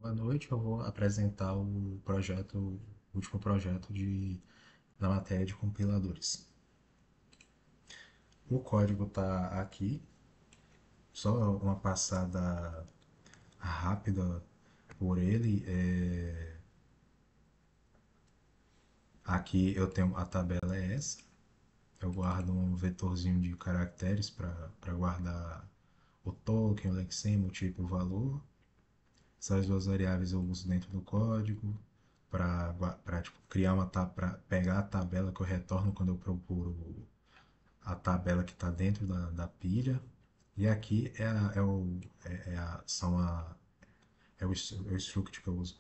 Boa noite, eu vou apresentar o último projeto na matéria de compiladores. O código está aqui, só uma passada rápida por ele. Aqui eu tenho a tabela é essa, eu guardo um vetorzinho de caracteres para guardar o token, o lexema, o tipo, o valor. Essas duas variáveis eu uso dentro do código para tipo, criar para pegar a tabela que eu retorno quando eu procuro a tabela que está dentro da pilha. E aqui é o struct que eu uso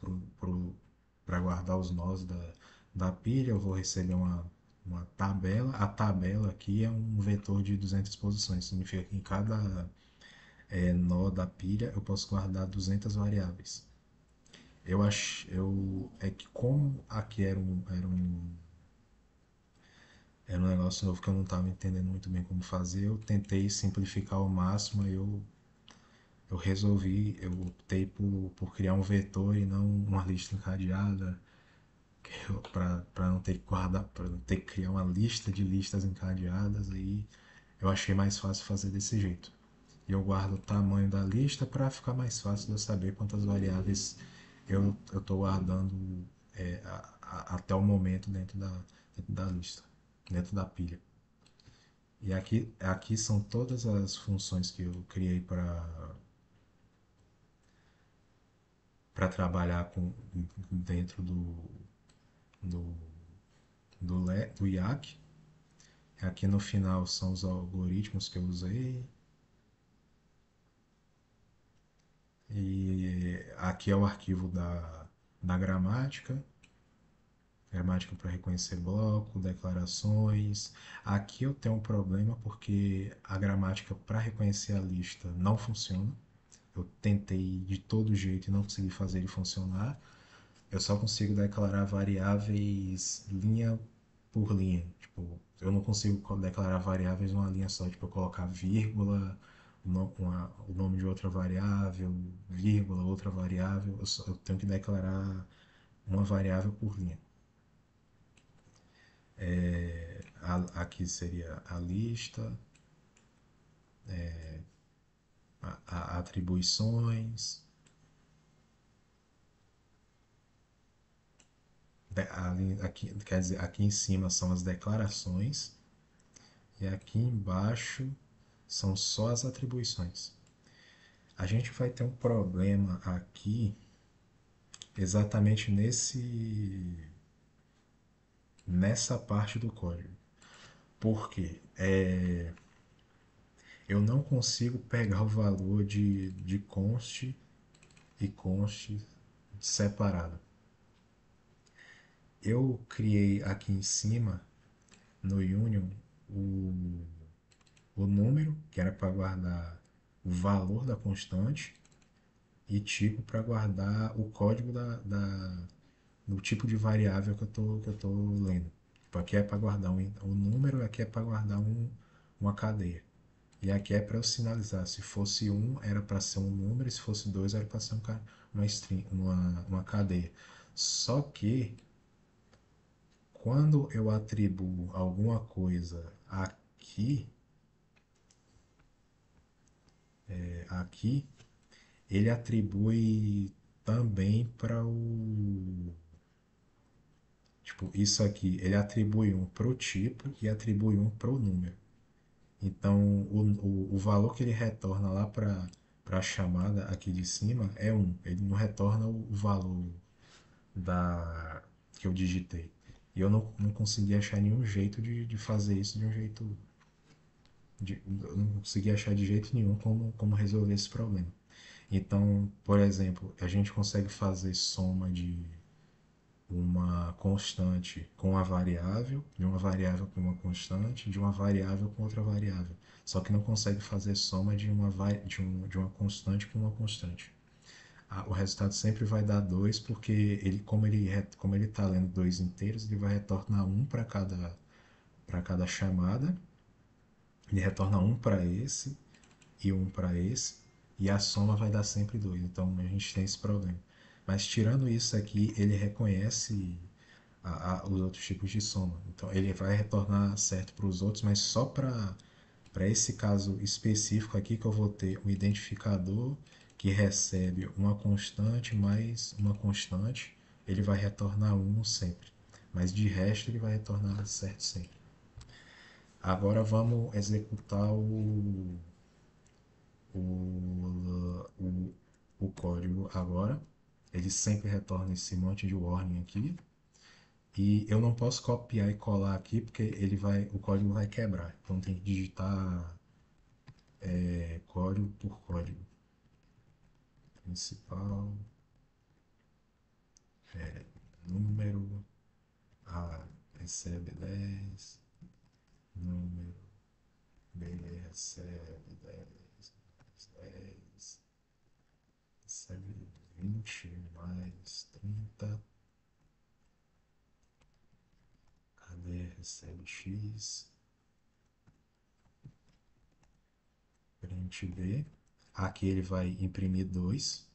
para guardar os nós da pilha. Eu vou receber uma tabela. A tabela aqui é um vetor de 200 posições. Significa que em cada nó da pilha eu posso guardar 200 variáveis. É que como aqui era um negócio novo que eu não estava entendendo muito bem como fazer, eu tentei simplificar ao máximo. Eu resolvi, eu optei por criar um vetor e não uma lista encadeada, para não ter que guardar, para não ter que criar uma lista de listas encadeadas. Aí eu achei mais fácil fazer desse jeito. E eu guardo o tamanho da lista para ficar mais fácil de eu saber quantas variáveis eu estou guardando até o momento dentro da lista, dentro da pilha. E aqui são todas as funções que eu criei para trabalhar dentro do, do IAC. Aqui no final são os algoritmos que eu usei. E aqui é o arquivo da gramática para reconhecer bloco, declarações. Aqui eu tenho um problema porque a gramática para reconhecer a lista não funciona. Eu tentei de todo jeito e não consegui fazer ele funcionar. Eu só consigo declarar variáveis linha por linha. Tipo, eu não consigo declarar variáveis numa linha só. Tipo, eu colocar vírgula, o nome de outra variável, vírgula, outra variável. Eu tenho que declarar uma variável por linha. Aqui seria a lista, atribuições. Aqui, quer dizer, aqui em cima são as declarações e aqui embaixo são só as atribuições. A gente vai ter um problema aqui exatamente nessa parte do código. Porque eu não consigo pegar o valor de const e const separado. Eu criei aqui em cima, no Union, o, o número, que era para guardar o valor da constante, e tipo para guardar o código do tipo de variável que eu tô lendo. Tipo, aqui é para guardar um número, aqui é para guardar uma cadeia. E aqui é para eu sinalizar. Se fosse um, era para ser um número, e se fosse dois, era para ser uma string, uma cadeia. Só que quando eu atribuo alguma coisa aqui, ele atribui também para o. Tipo, isso aqui, ele atribui um para o tipo e atribui um para o número. Então, o valor que ele retorna lá para a chamada aqui de cima é um. Ele não retorna o valor que eu digitei. E eu não consegui achar nenhum jeito de fazer isso de um jeito. Eu não consegui achar de jeito nenhum como resolver esse problema. Então, por exemplo, a gente consegue fazer soma de uma constante com a variável, de uma variável com uma constante, de uma variável com outra variável. Só que não consegue fazer soma de uma constante com uma constante. O resultado sempre vai dar 2 porque como ele está lendo dois inteiros, ele vai retornar um para cada chamada. Ele retorna um para esse e um para esse, e a soma vai dar sempre 2. Então a gente tem esse problema. Mas tirando isso aqui, ele reconhece os outros tipos de soma. Então ele vai retornar certo para os outros, mas só para esse caso específico aqui que eu vou ter um identificador que recebe uma constante mais uma constante, ele vai retornar 1 sempre. Mas de resto ele vai retornar certo sempre. Agora vamos executar o código agora. Ele sempre retorna esse monte de warning aqui. E eu não posso copiar e colar aqui porque o código vai quebrar. Então tem que digitar código por código. Principal, número, A recebe 10, número B recebe 10, 10, recebe 20 mais 30, cadê recebe X, print B, aqui ele vai imprimir 2,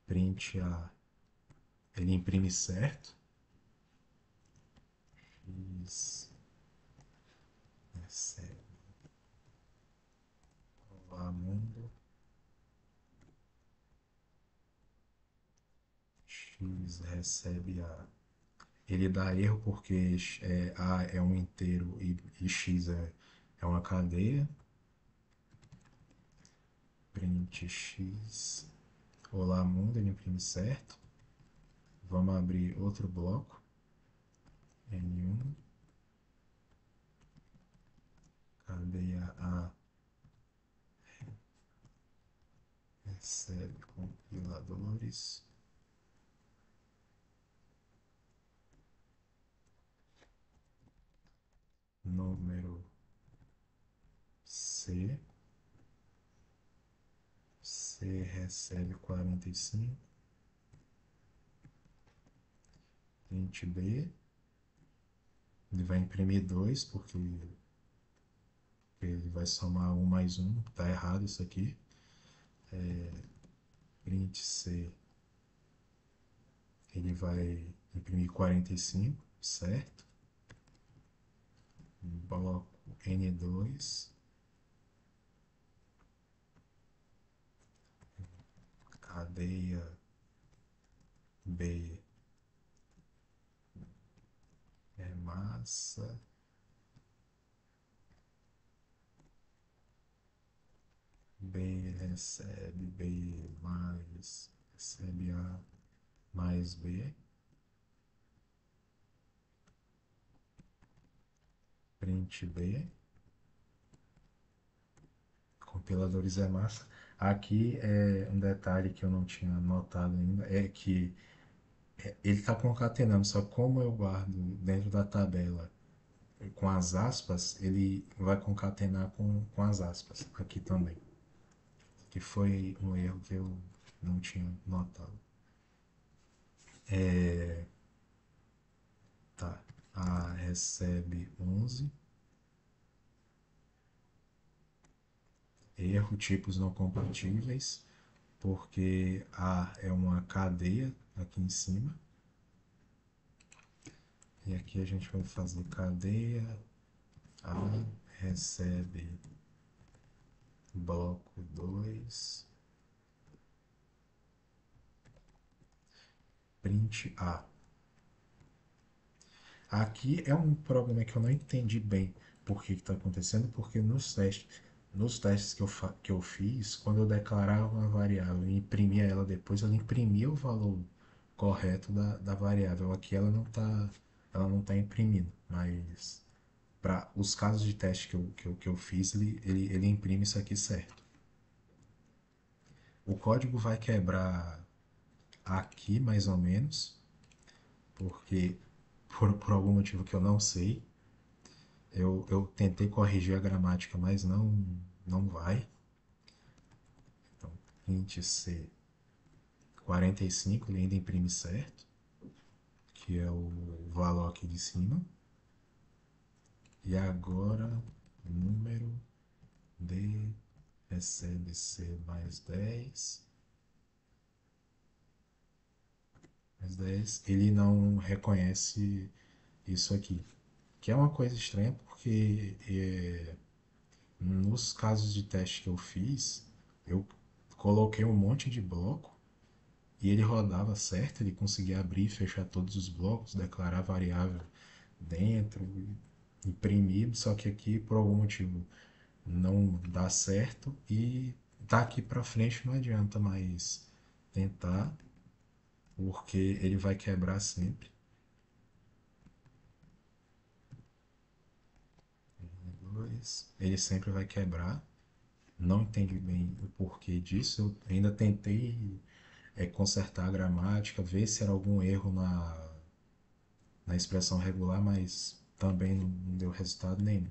print A, ele imprime certo, X recebe, olá mundo, X recebe A. Ele dá erro porque A é um inteiro e X é uma cadeia. Print X. Olá mundo, ele imprime certo. Vamos abrir outro bloco. N1. Cadeia A recebe compiladores. Número C. C recebe 45. Print B. Ele vai imprimir 2 porque ele vai somar 1 mais 1. Tá errado isso aqui. Print C. Ele vai imprimir 45, certo? Bloco N2. Cadeia B é massa. B recebe B mais recebe A mais B. Print B. Compiladores é massa. Aqui é um detalhe que eu não tinha notado ainda, é que ele está concatenando, só como eu guardo dentro da tabela com as aspas, ele vai concatenar com as aspas aqui também. Que foi um erro que eu não tinha notado. Tá. A recebe 11. Erro tipos não compatíveis, porque A é uma cadeia aqui em cima. E aqui a gente vai fazer cadeia. A recebe bloco 2. Print A. Aqui é um problema que eu não entendi bem por que está acontecendo, porque nos testes que eu fiz, quando eu declarava uma variável e imprimia ela depois, ela imprimia o valor correto da variável. Aqui ela não tá imprimindo, mas para os casos de teste que eu fiz, ele imprime isso aqui certo. O código vai quebrar aqui mais ou menos, porque por algum motivo que eu não sei, eu tentei corrigir a gramática, mas não vai. Então, int C 45, ele ainda imprime certo, que é o valor aqui de cima. E agora, número D recebe C mais 10. mais 10, ele não reconhece isso aqui. Que é uma coisa estranha porque nos casos de teste que eu fiz, eu coloquei um monte de bloco e ele rodava certo, ele conseguia abrir e fechar todos os blocos, declarar variável dentro, imprimido, só que aqui por algum motivo não dá certo e daqui para frente não adianta mais tentar, porque ele vai quebrar sempre. Dois, ele sempre vai quebrar. Não entendi bem o porquê disso. Eu ainda tentei consertar a gramática, ver se era algum erro na expressão regular, mas também não deu resultado nenhum.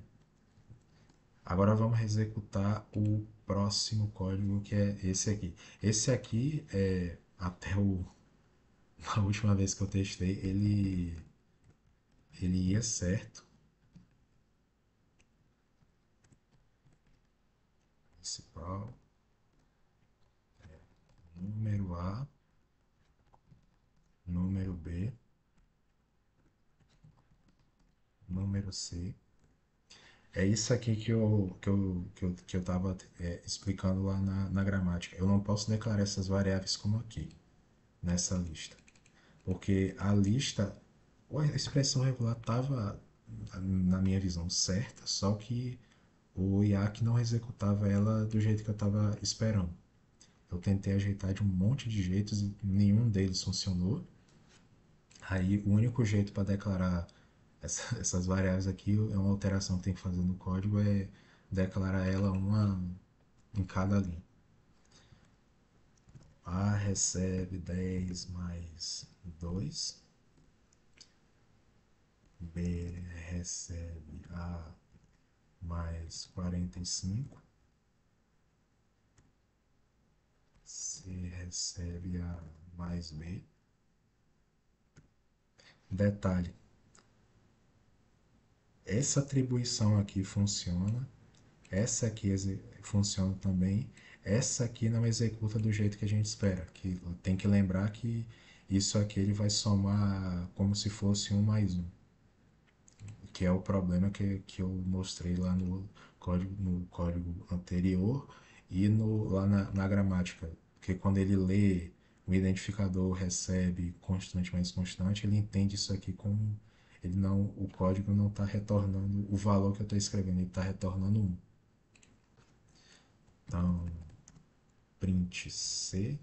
Agora vamos executar o próximo código, que é esse aqui. Esse aqui, até a última vez que eu testei, ele ia certo. Principal, número A, número B, número C. É isso aqui que eu tava explicando lá na gramática. Eu não posso declarar essas variáveis como aqui, nessa lista. Porque a lista, a expressão regular estava, na minha visão, certa, só que o IAC não executava ela do jeito que eu estava esperando. Eu tentei ajeitar de um monte de jeitos e nenhum deles funcionou. Aí o único jeito para declarar essas variáveis aqui é uma alteração que tem que fazer no código é declarar ela uma em cada linha. A recebe 10 mais 2. B recebe A mais 45. C recebe A mais B. Detalhe, essa atribuição aqui funciona, essa aqui funciona também, essa aqui não executa do jeito que a gente espera, que tem que lembrar que isso aqui ele vai somar como se fosse um mais um, que é o problema que eu mostrei lá no código anterior e lá na gramática, porque quando ele lê o identificador recebe constante mais constante, ele entende isso aqui como ele não, o código não está retornando o valor que eu estou escrevendo, ele está retornando um. Então, print C,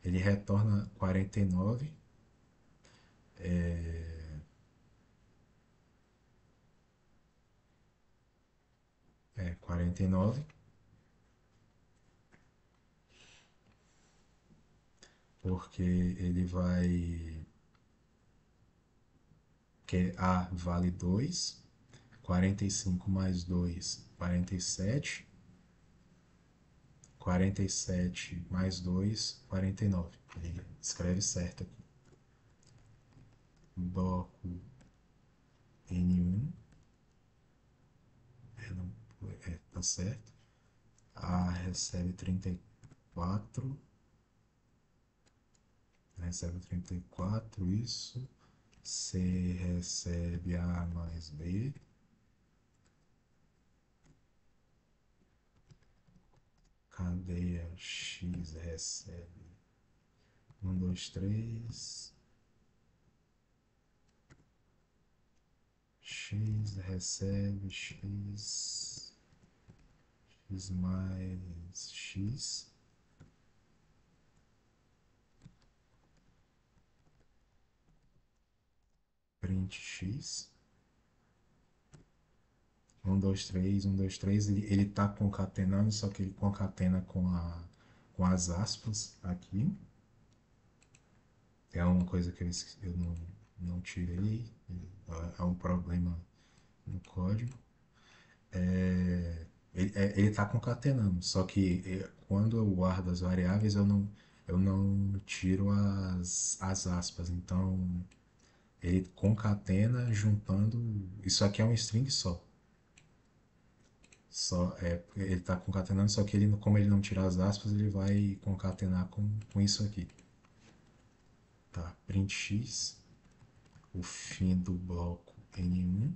ele retorna 49, 49, porque ele vai, que A vale 2, 45 mais 2, 47, 47 mais 2, 49. Ele escreve certo aqui. Bloco N1, tá certo. A recebe 34, recebe 34, isso. C recebe A mais B. Cadeia X recebe 1, 2, 3. X recebe X, X mais X. Print X. 1, 2, 3, 1, 2, 3. Ele tá concatenando, só que ele concatena com as aspas aqui. É uma coisa que eu não tirei. É um problema no código. Ele está concatenando, só que quando eu guardo as variáveis eu não tiro as aspas. Então ele concatena juntando. Isso aqui é um string só. Ele está concatenando, só que ele, como ele não tira as aspas, ele vai concatenar com isso aqui. Tá, print x, o fim do bloco N1,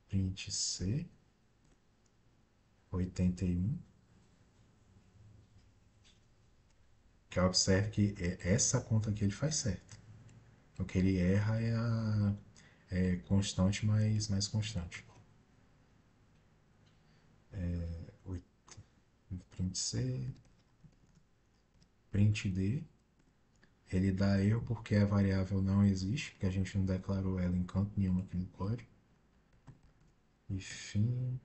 print C, 81. Que observe que essa conta aqui ele faz certo. O que ele erra é a constante mais constante. Print C, print D. Ele dá erro porque a variável não existe, porque a gente não declarou ela em canto nenhum aqui no código. E fim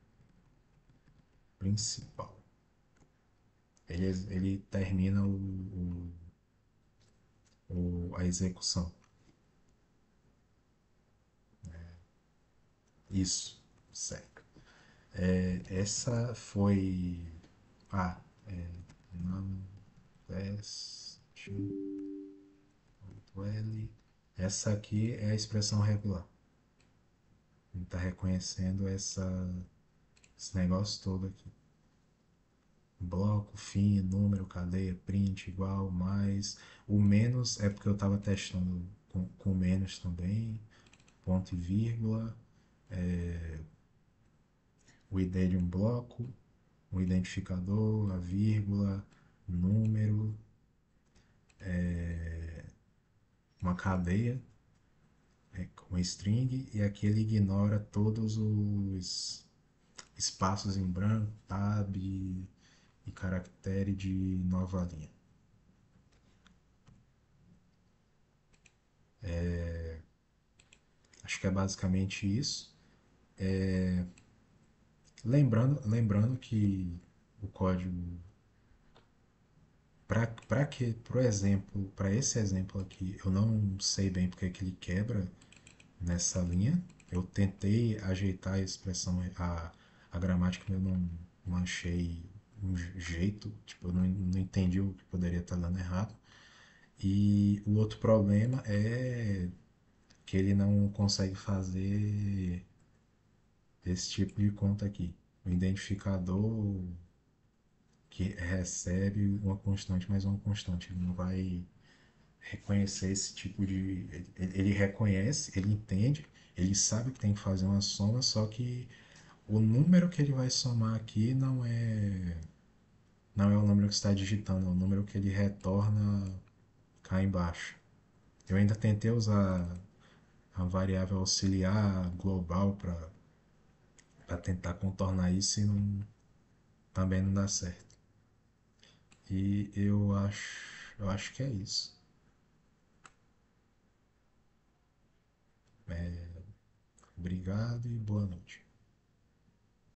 principal. Ele termina a execução. Isso, certo. Essa foi. Ah, é, L. Essa aqui é a expressão regular. Ele está reconhecendo esse negócio todo aqui. Bloco, fim, número, cadeia, print, igual, mais. O menos é porque eu estava testando com menos também. Ponto e vírgula. O ID de um bloco. O identificador, a vírgula, número, uma cadeia, uma string. E aqui ele ignora todos os espaços em branco, tab e caractere de nova linha. Acho que é basicamente isso. Lembrando que o código, para que, pro exemplo, para esse exemplo aqui, eu não sei bem porque que ele quebra nessa linha. Eu tentei ajeitar a expressão, a gramática, mas eu não achei um jeito, tipo, eu não entendi o que poderia estar dando errado. E o outro problema é que ele não consegue fazer esse tipo de conta aqui. O identificador que recebe uma constante mais uma constante. Ele não vai reconhecer esse tipo de. Ele reconhece, ele entende, ele sabe que tem que fazer uma soma, só que o número que ele vai somar aqui não é o número que está digitando, é o número que ele retorna cá embaixo. Eu ainda tentei usar a variável auxiliar global para tentar contornar isso e também não dá certo. E eu acho que é isso. Obrigado e boa noite.